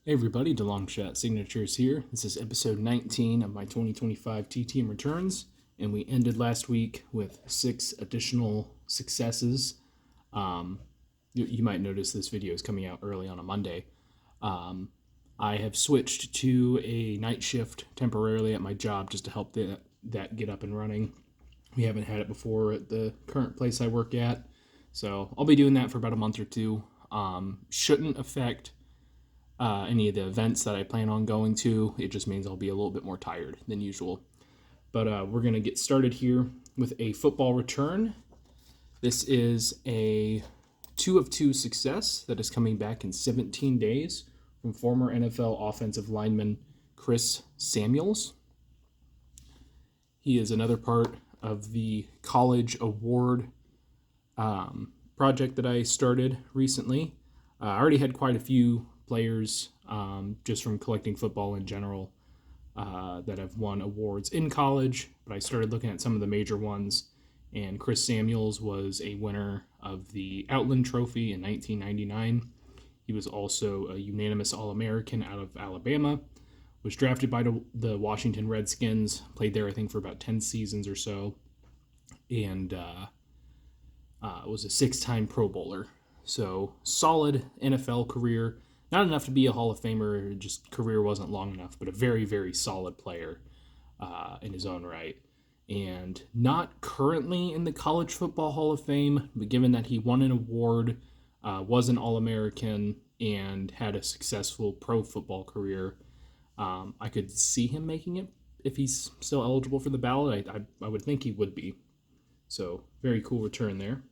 Hey everybody, DeLongshot Signatures here. This is episode 19 of my 2025 TTM returns, and we ended last week with 6 additional successes. You might notice this video is coming out early on a Monday. I have switched to a night shift temporarily at my job just to help that get up and running. We haven't had it before at the current place I work at, so I'll be doing that for about a month or two. Shouldn't affect any of the events that I plan on going to. It just means I'll be a little bit more tired than usual. But we're going to get started here with a football return. This is a 2 of 2 success that is coming back in 17 days from former NFL offensive lineman Chris Samuels. He is another part of the college award project that I started recently. I already had quite a few players just from collecting football in general that have won awards in college, but I started looking at some of the major ones, and Chris Samuels was a winner of the Outland Trophy in 1999. He was also a unanimous All-American out of Alabama, was drafted by the Washington Redskins, played there I think for about 10 seasons or so, and was a 6-time Pro Bowler. So solid NFL career. Not enough to be a Hall of Famer, just career wasn't long enough, but a very, very solid player in his own right. And not currently in the College Football Hall of Fame, but given that he won an award, was an All-American, and had a successful pro football career, I could see him making it if he's still eligible for the ballot. I would think he would be. So very cool return there.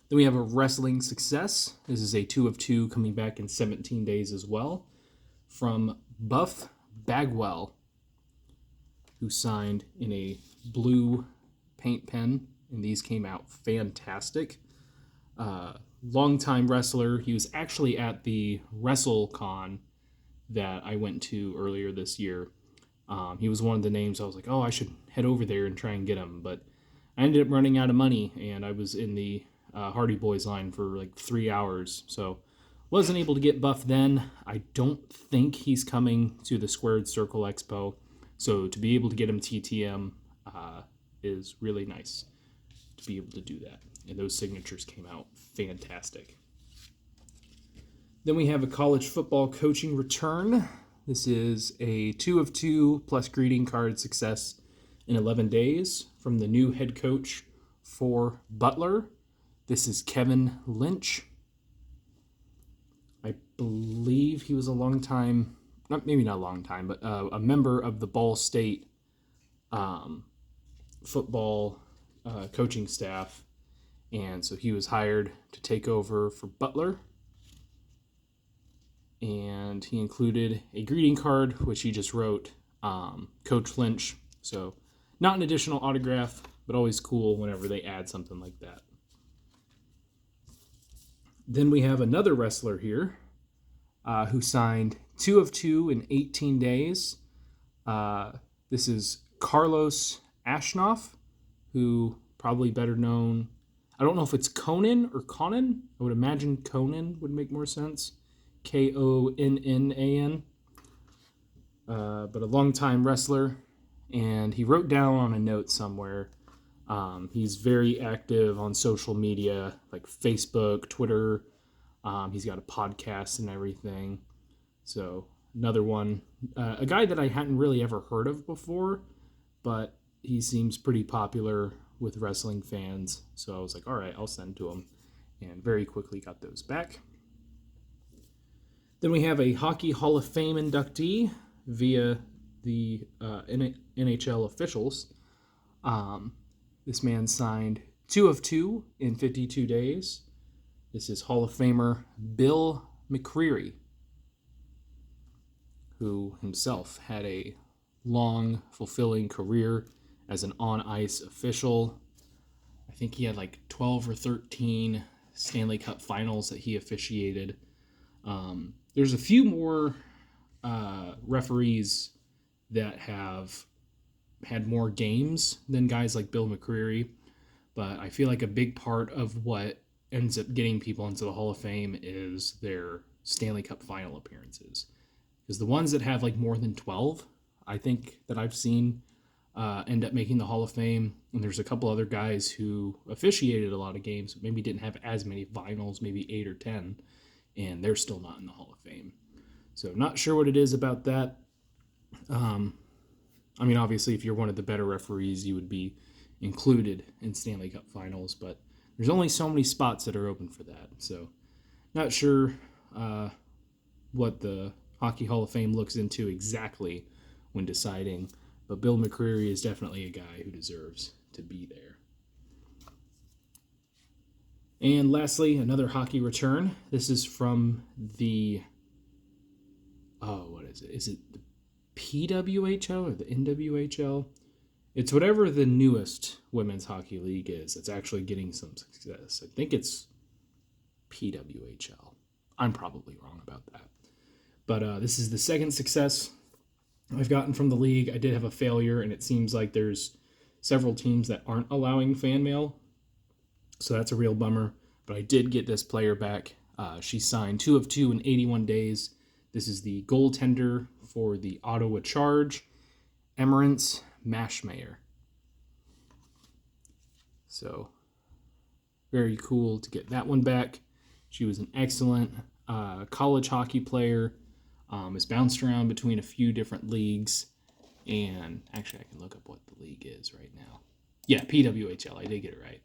Then we have a wrestling success. This is a 2 of 2 coming back in 17 days as well from Buff Bagwell, who signed in a blue paint pen, and these came out fantastic. Longtime wrestler. He was actually at the WrestleCon that I went to earlier this year. He was one of the names I was like, oh, I should head over there and try and get him, but I ended up running out of money, and I was in the Hardy Boys line for like 3 hours, so wasn't able to get Buff then. I don't think he's coming to the Squared Circle Expo, so to be able to get him TTM is really nice to be able to do that, and those signatures came out fantastic. Then we have a college football coaching return. This is a 2 of 2 plus greeting card success in 11 days from the new head coach for Butler. This is Kevin Lynch. I believe he was a long time, maybe not a long time, but a member of the Ball State football coaching staff. And so he was hired to take over for Butler. And he included a greeting card, which he just wrote, Coach Lynch. So not an additional autograph, but always cool whenever they add something like that. Then we have another wrestler here who signed 2 of 2 in 18 days. This is Carlos Ashnoff, who probably better known, I don't know if it's Conan or Conan. I would imagine Conan would make more sense. Konnan. But a longtime wrestler. And he wrote down on a note somewhere, he's very active on social media, like Facebook, Twitter. He's got a podcast and everything. So another one, a guy that I hadn't really ever heard of before, but he seems pretty popular with wrestling fans. So I was like, all right, I'll send to him. And very quickly got those back. Then we have a Hockey Hall of Fame inductee via the NHL officials. This man signed 2 of 2 in 52 days. This is Hall of Famer Bill McCreary, who himself had a long, fulfilling career as an on-ice official. I think he had like 12 or 13 Stanley Cup finals that he officiated. There's a few more referees that have had more games than guys like Bill McCreary, but I feel like a big part of what ends up getting people into the Hall of Fame is their Stanley Cup final appearances. Because the ones that have like more than 12, I think that I've seen end up making the Hall of Fame. And there's a couple other guys who officiated a lot of games, but maybe didn't have as many finals, maybe 8 or 10, and they're still not in the Hall of Fame. So not sure what it is about that. I mean, obviously, if you're one of the better referees, you would be included in Stanley Cup finals, but there's only so many spots that are open for that. So not sure what the Hockey Hall of Fame looks into exactly when deciding, but Bill McCreary is definitely a guy who deserves to be there. And lastly, another hockey return. This is from the, what is it? Is it the PWHL or the NWHL? It's whatever the newest women's hockey league is. It's actually getting some success. I think it's PWHL. I'm probably wrong about that. But this is the second success I've gotten from the league. I did have a failure, and it seems like there's several teams that aren't allowing fan mail. So that's a real bummer. But I did get this player back. She signed 2 of 2 in 81 days. This is the goaltender for the Ottawa Charge, Emerance Mashmeyer. So very cool to get that one back. She was an excellent college hockey player. Has bounced around between a few different leagues. And actually, I can look up what the league is right now. Yeah, PWHL. I did get it right.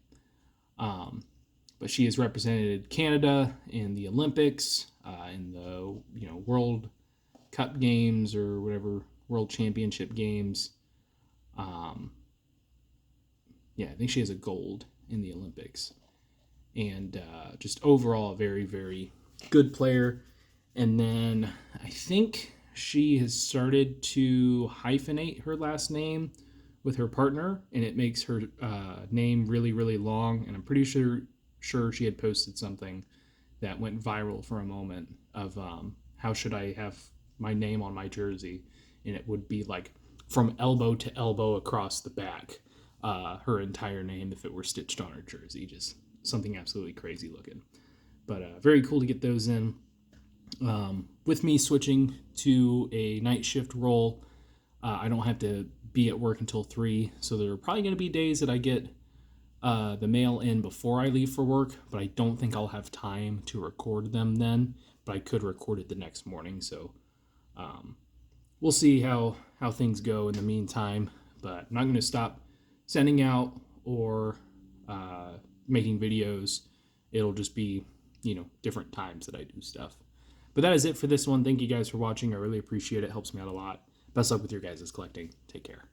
But she has represented Canada in the Olympics, in the World Cup games or whatever, World Championship games. I think she has a gold in the Olympics. And just overall a very, very good player. And then I think she has started to hyphenate her last name with her partner, and it makes her name really, really long. And I'm pretty sure she had posted something that went viral for a moment of how should I have my name on my jersey, and it would be like from elbow to elbow across the back, her entire name if it were stitched on her jersey. Just something absolutely crazy looking. But very cool to get those in. With me switching to a night shift role, I don't have to be at work until 3, so there are probably going to be days that I get the mail in before I leave for work, but I don't think I'll have time to record them then, but I could record it the next morning, so we'll see how things go in the meantime, but I'm not going to stop sending out or making videos. It'll just be, different times that I do stuff. But that is it for this one. Thank you guys for watching. I really appreciate it. It helps me out a lot. Best luck with your guys' collecting. Take care.